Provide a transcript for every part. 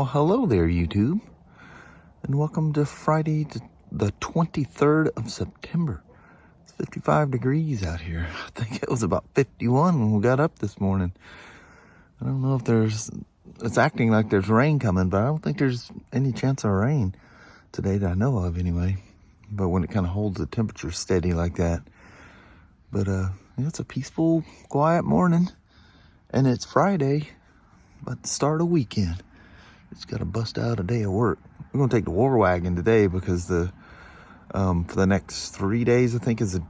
hello there, YouTube, and welcome to Friday, the 23rd of September. It's 55 degrees out here. I think it was about 51 when we got up this morning. I don't know if it's acting like there's rain coming, but I don't think there's any chance of rain today that I know of anyway. But when it kind of holds the temperature steady like that. But it's a peaceful, quiet morning, and it's Friday, but the start of weekend. It's got to bust out a day of work. We're going to take the war wagon today because for the next 3 days, I think, is an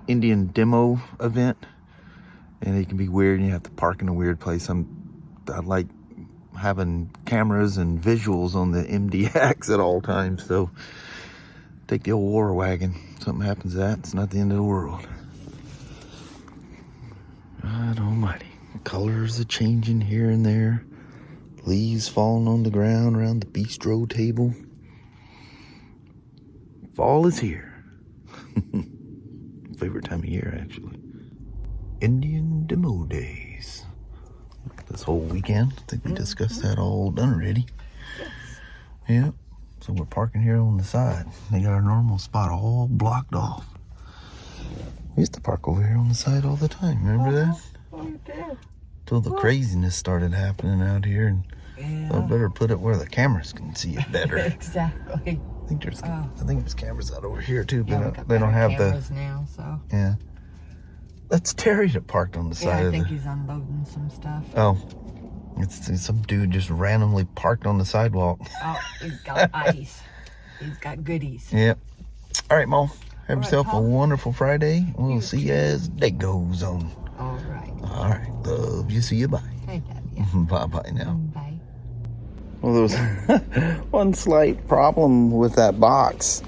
Indian demo event. And it can be weird, and you have to park in a weird place. I like having cameras and visuals on the MDX at all times. So take the old war wagon. Something happens to that, it's not the end of the world. God almighty. The colors are changing here and there. Leaves falling on the ground around the bistro table. Fall is here. Favorite time of year, actually. Indian demo days. This whole weekend. I think we discussed that all done already. Yep. So we're parking here on the side. They got our normal spot all blocked off. We used to park over here on the side all the time. Remember that? Till the craziness started happening out here, and I better put it where the cameras can see it better. Exactly. I think there's cameras out over here too, Yeah, but they don't have cameras now, so. Yeah. That's Terry that parked on the side of I think he's unloading some stuff. Oh, it's some dude just randomly parked on the sidewalk. Oh, he's got ice. He's got goodies. Yep. All right, Mom. Have All yourself right, a wonderful Friday. We'll see you as day goes on. All right. All right. Love you. See you. Bye. I love you. Bye-bye now. Bye. Well, there was one slight problem with that box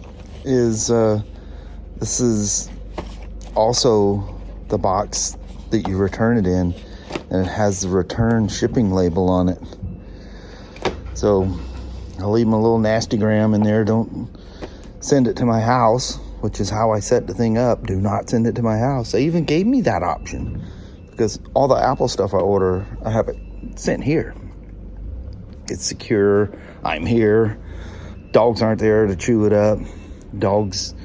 is this is also the box that you return it in, and it has the return shipping label on it. So I'll leave my little nastygram in there. Don't send it to my house, which is how I set the thing up. Do not send it to my house. They even gave me that option because all the Apple stuff I order, I have it sent here. It's secure. I'm here. Dogs aren't there to chew it up. Dogs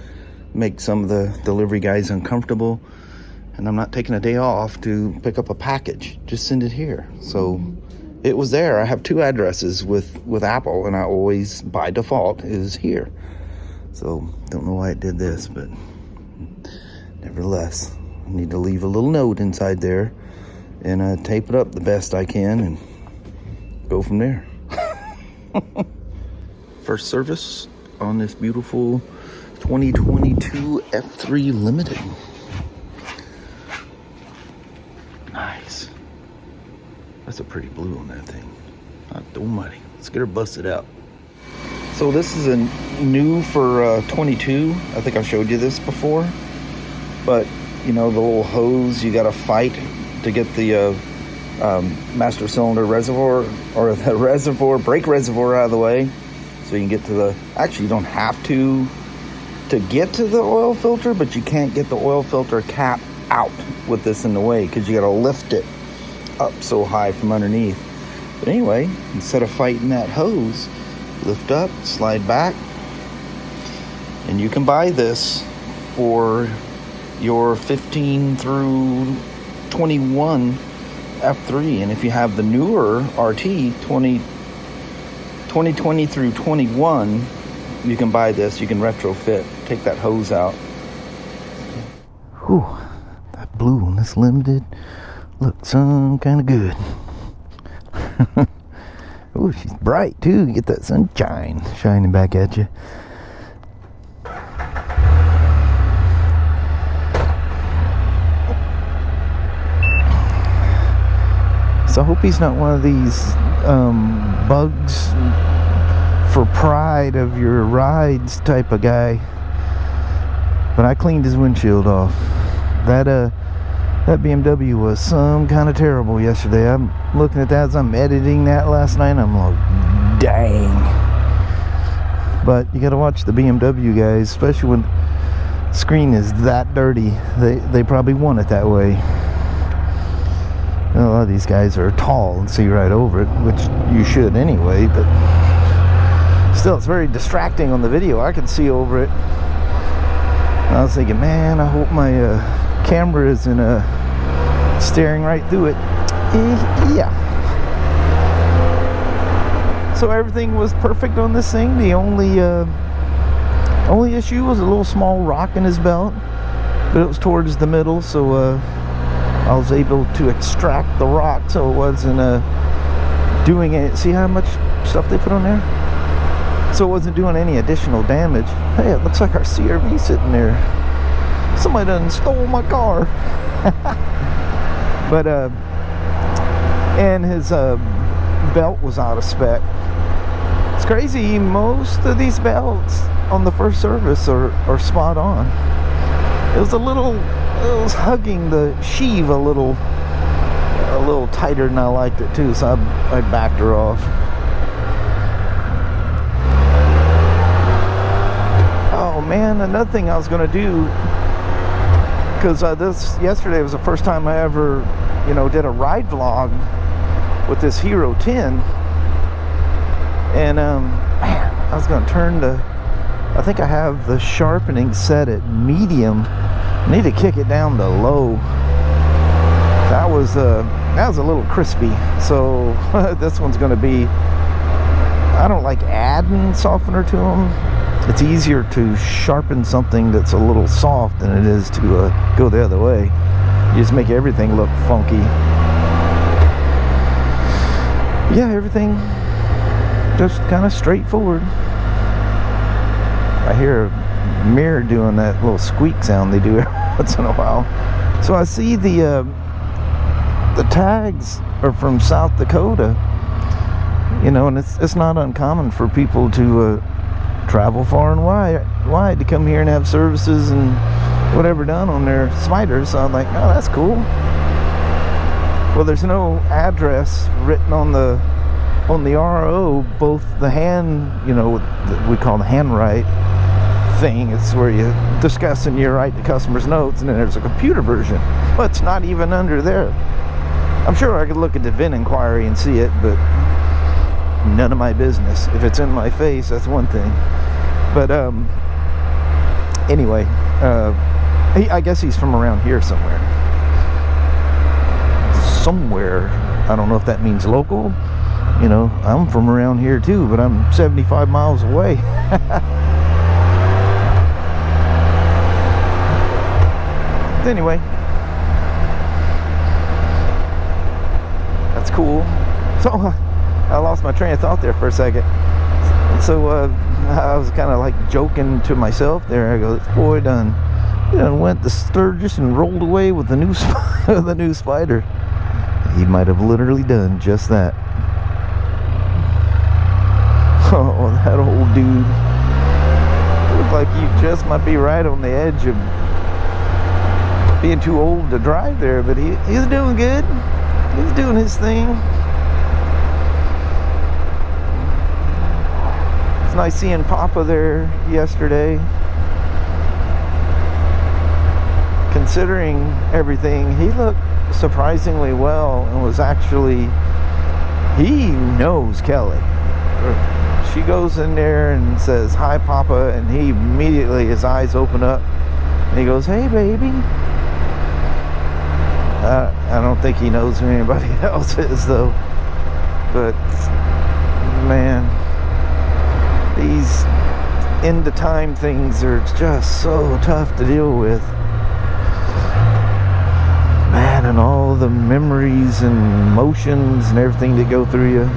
make some of the delivery guys uncomfortable, and I'm not taking a day off to pick up a package. Just send it here. So it was there. I have two addresses with Apple, and I always, by default, is here. So don't know why it did this, but nevertheless, I need to leave a little note inside there and tape it up the best I can and go from there. First service on this beautiful 2022 F3 Limited. Nice. That's a pretty blue on that thing. Almighty. Let's get her busted out. So this is a new for 22. I think I showed you this before. But, you know, the little hose you got to fight to get the master cylinder reservoir, or the brake reservoir out of the way. So you can get to the... Actually, you don't have to get to the oil filter, but you can't get the oil filter cap out with this in the way because you got to lift it up so high from underneath. But anyway, instead of fighting that hose, lift up, slide back, and you can buy this for your 15 through 21 F3. And if you have the newer RT 2020 through 21, you can buy this. You can retrofit, take that hose out. Whew, that blue on this Limited looks some kind of good. Oh, she's bright too. You get that sunshine shining back at you. So I hope he's not one of these bugs for pride of your rides type of guy. But I cleaned his windshield off. That BMW was some kind of terrible yesterday. I'm looking at that as I'm editing that last night. I'm like, dang. But you got to watch the BMW guys, especially when the screen is that dirty. They probably want it that way. lot of these guys are tall and see right over it, which you should anyway, but still, it's very distracting on the video. I can see over it. I was thinking, man, I hope my camera isn't staring right through it. Yeah. So everything was perfect on this thing. The only issue was a little small rock in his belt, but it was towards the middle, so I was able to extract the rock, so it wasn't doing it. See how much stuff they put on there? So it wasn't doing any additional damage. Hey, it looks like our CRV sitting there. Somebody done stole my car. But and his belt was out of spec. It's crazy. Most of these belts on the first service are spot on. It was hugging the sheave a little tighter than I liked it too, so I backed her off. Oh man, another thing I was gonna do, because yesterday was the first time I ever, did a ride vlog with this Hero 10, and man, I was gonna turn I think I have the sharpening set at medium. I need to kick it down to low. That was a little crispy, so this one's gonna be, I don't like adding softener to them. It's easier to sharpen something that's a little soft than it is to go the other way. You just make everything look funky. Yeah, everything just kind of straightforward. I hear a mirror doing that little squeak sound they do every once in a while. So I see the tags are from South Dakota, and it's not uncommon for people to travel far and wide to come here and have services and whatever done on their Spyders. So I'm like, oh, that's cool. Well, there's no address written on the RO, both the hand, we call the handwrite thing. It's where you discuss and you write the customer's notes, and then there's a computer version. Well, it's not even under there. I'm sure I could look at the VIN inquiry and see it, but none of my business. If it's in my face, that's one thing. But anyway, I guess he's from around here somewhere. I don't know if that means local. I'm from around here too, but I'm 75 miles away. Anyway, that's cool. So I lost my train of thought there for a second. So I was kind of like joking to myself there. I go, this boy done went to Sturgis and rolled away with the new the new Spyder. He might have literally done just that. Oh, that old dude. Looked like you just might be right on the edge of being too old to drive there, but he's doing good. He's doing his thing. It's nice seeing Papa there yesterday. Considering everything, he looked surprisingly well, and was actually, he knows Kelly. She goes in there and says, "Hi, Papa," and he immediately, his eyes open up, and he goes, "Hey, baby." I don't think he knows who anybody else is, though. But, man, these end-of-time things are just so tough to deal with. Man, and all the memories and emotions and everything that go through you.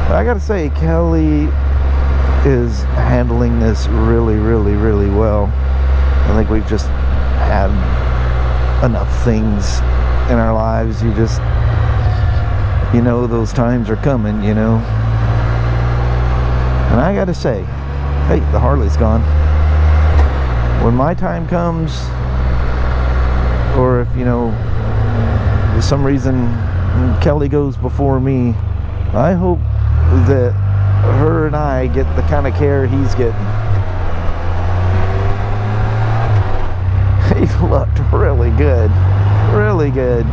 But I gotta say, Kelly is handling this really, really, really well. I think we've just had enough things in our lives. You just, those times are coming, And I gotta say, hey, the Harley's gone. When my time comes, or if, for some reason Kelly goes before me, I hope that her and I get the kind of care he's getting. He looked really good. Really good.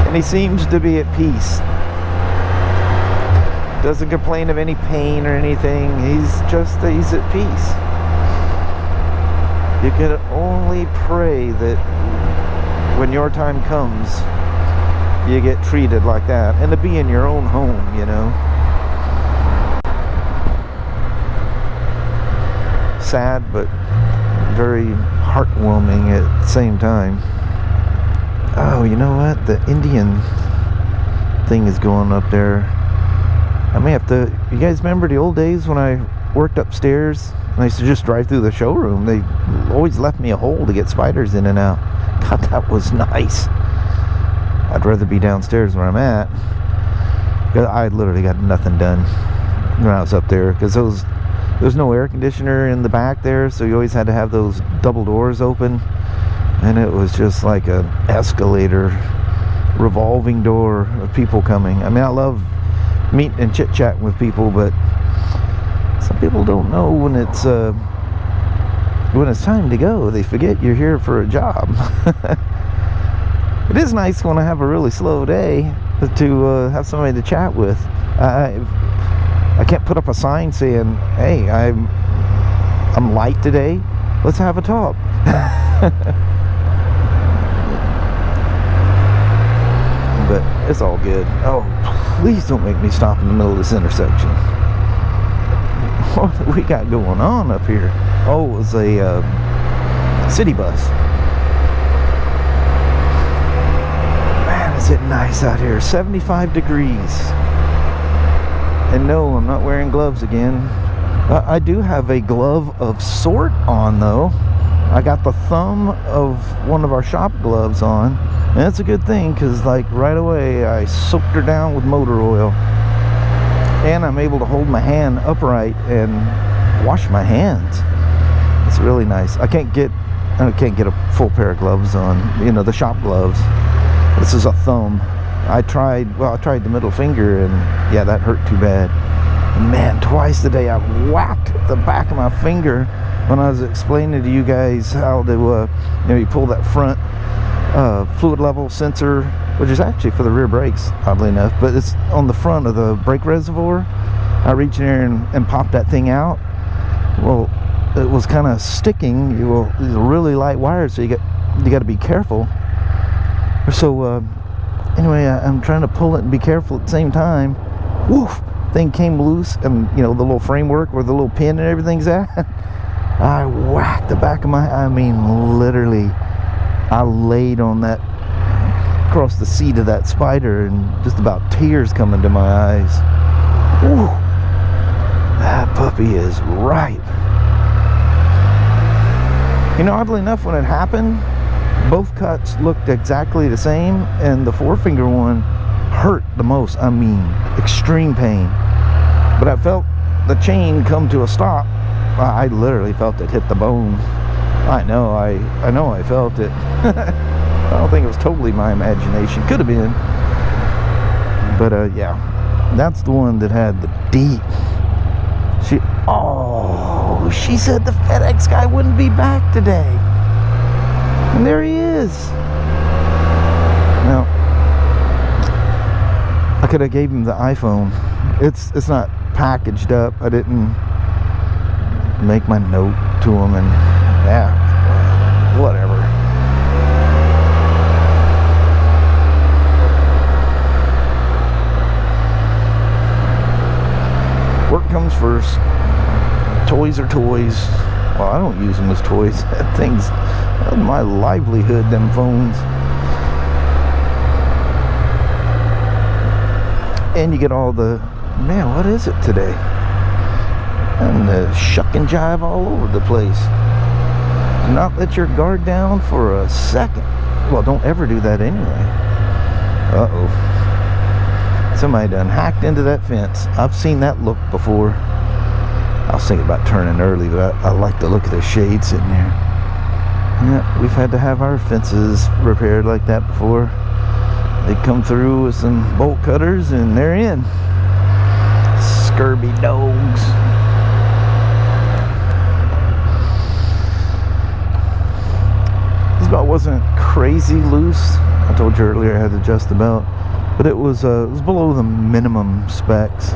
And he seems to be at peace. Doesn't complain of any pain or anything. He's at peace. You can only pray that when your time comes, you get treated like that, and to be in your own home, you know. Sad, but very heartwarming at the same time. Oh, you know what? The Indian thing is going up there. I may have to... You guys remember the old days when I worked upstairs and I used to just drive through the showroom? They always left me a hole to get Spyders in and out. God, that was nice. I'd rather be downstairs where I'm at, because I literally got nothing done when I was up there, because there's no air conditioner in the back there, so you always had to have those double doors open, and it was just like an escalator, revolving door of people coming. I mean, I love meeting and chit-chatting with people, but some people don't know when it's time to go. They forget you're here for a job. It is nice when I have a really slow day to have somebody to chat with. I can't put up a sign saying, hey, I'm light today, let's have a talk. But it's all good. Oh, please don't make me stop in the middle of this intersection. What do we got going on up here? Oh, it was a city bus. Is it nice out here? 75 degrees. And no, I'm not wearing gloves again. I do have a glove of sort on though. I got the thumb of one of our shop gloves on, and that's a good thing, because like right away I soaked her down with motor oil, and I'm able to hold my hand upright and wash my hands. It's really nice. I can't get a full pair of gloves on, you know, the shop gloves. This is a thumb. I tried the middle finger, and yeah, that hurt too bad. And man, twice today I whacked the back of my finger when I was explaining to you guys how to, you pull that front fluid level sensor, which is actually for the rear brakes, oddly enough, but it's on the front of the brake reservoir. I reached in there and popped that thing out. Well, it was kind of sticking. These are really light wires, so you got to be careful. So anyway, I'm trying to pull it and be careful at the same time. Woof! Thing came loose, and you know, the little framework where the little pin and everything's at, I whacked the back of my, I mean literally, I laid on that, across the seat of that Spyder, and just about tears coming to my eyes. Woo! That puppy is ripe. You know, oddly enough, when it happened, both cuts looked exactly the same, and the forefinger one hurt the most. I mean, extreme pain. But I felt the chain come to a stop. I literally felt it hit the bone. I know I felt it. I don't think it was totally my imagination. Could have been. But yeah, that's the one that had the deep. She said the FedEx guy wouldn't be back today. And there he is. Now, I could have gave him the iPhone. It's not packaged up. I didn't make my note to him, and yeah, whatever. Work comes first. Toys are toys. Well, I don't use them as toys. Things, my livelihood, them phones. And you get all the, man, what is it today? And the shuck and jive all over the place. Do not let your guard down for a second. Well, don't ever do that anyway. Uh-oh. Somebody done hacked into that fence. I've seen that look before. I was thinking about turning early, but I like the look of the shade sitting there. Yeah, we've had to have our fences repaired like that before. They come through with some bolt cutters and they're in. Scurvy dogs. This belt wasn't crazy loose. I told you earlier I had to adjust the belt, but it was below the minimum specs.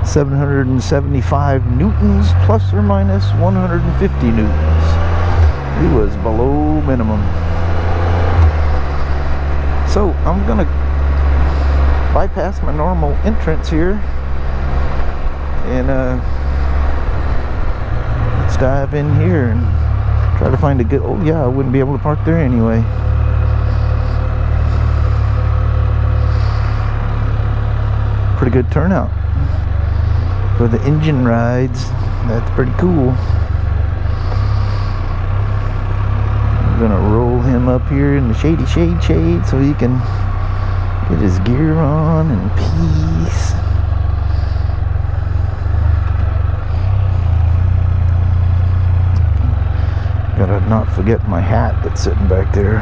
775 newtons plus or minus 150 newtons. It was below minimum. So I'm gonna bypass my normal entrance here and let's dive in here and try to find a good, oh yeah, I wouldn't be able to park there anyway. Pretty good turnout for the engine rides. That's pretty cool. I'm gonna roll him up here in the shade so he can get his gear on in peace. Gotta not forget my hat that's sitting back there.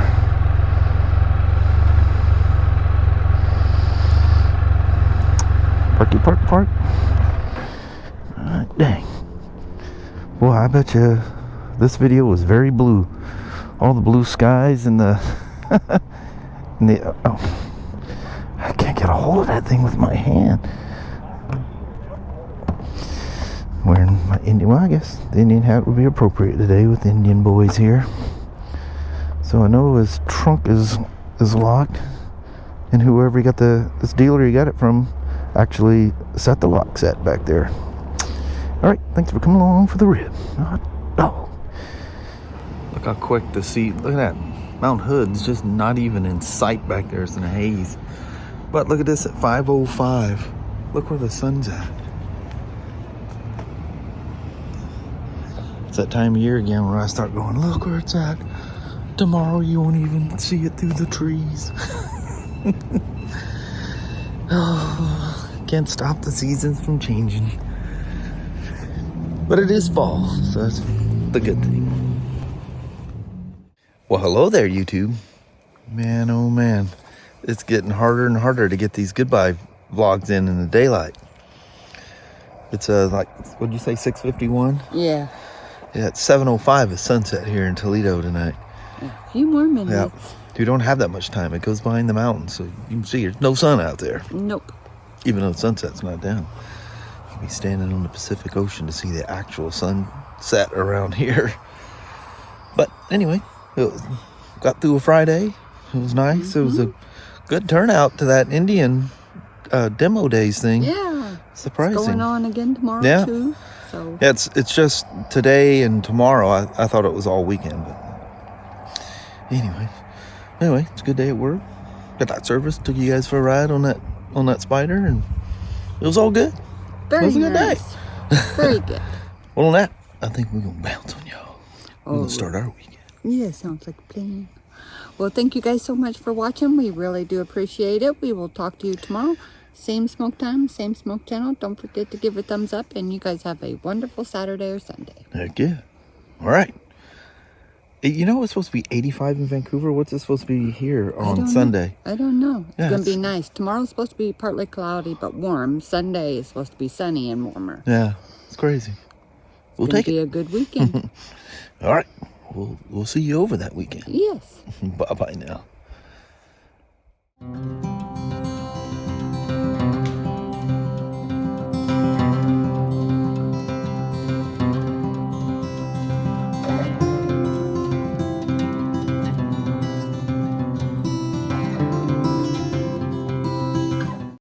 Parky park. Alright, dang. Boy, I bet you this video was very blue. All the blue skies and the and the oh, I can't get a hold of that thing with my hand. Wearing my Indian, well, I guess the Indian hat would be appropriate today with the Indian boys here. So I know his trunk is locked, and whoever he got this dealer he got it from actually set the lock set back there. All right, thanks for coming along for the rib. Oh, look how quick the sea. Look at that. Mount Hood's just not even in sight back there. It's in a haze. But look at this at 5:05. Look where the sun's at. It's that time of year again where I start going, look where it's at. Tomorrow you won't even see it through the trees. Oh, can't stop the seasons from changing. But it is fall, so that's the good thing. Well, hello there, YouTube. Man, oh man. It's getting harder and harder to get these goodbye vlogs in the daylight. It's like, what'd you say, 6:51? Yeah. Yeah, it's 7:05 is sunset here in Toledo tonight. A few more minutes. Yeah. You don't have that much time. It goes behind the mountains, so you can see there's no sun out there. Nope. Even though the sunset's not down. You'll be standing on the Pacific Ocean to see the actual sunset around here. But anyway, got through a Friday. It was nice. It was a good turnout to that Indian demo days thing. Yeah. Surprising. It's going on again tomorrow too. So yeah, it's just today and tomorrow. I thought it was all weekend, but anyway, it's a good day at work. Got that service. Took you guys for a ride on that Spyder, and it was all good. Very it was a good nice. day. Very good. Well, on that, I think we're gonna bounce on y'all. We're gonna start our weekend. Yeah, sounds like a plan. Well, thank you guys so much for watching. We really do appreciate it. We will talk to you tomorrow. Same smoke time, same smoke channel. Don't forget to give a thumbs up, and you guys have a wonderful Saturday or Sunday. Heck yeah. All right. You know it's supposed to be 85 in Vancouver? What's it supposed to be here on Sunday? I don't know. It's going to be it's nice. Tomorrow's supposed to be partly cloudy, but warm. Sunday is supposed to be sunny and warmer. Yeah, it's crazy. We'll take it. It's going to be a good weekend. All right. We'll see you over that weekend. Yes. Bye-bye now.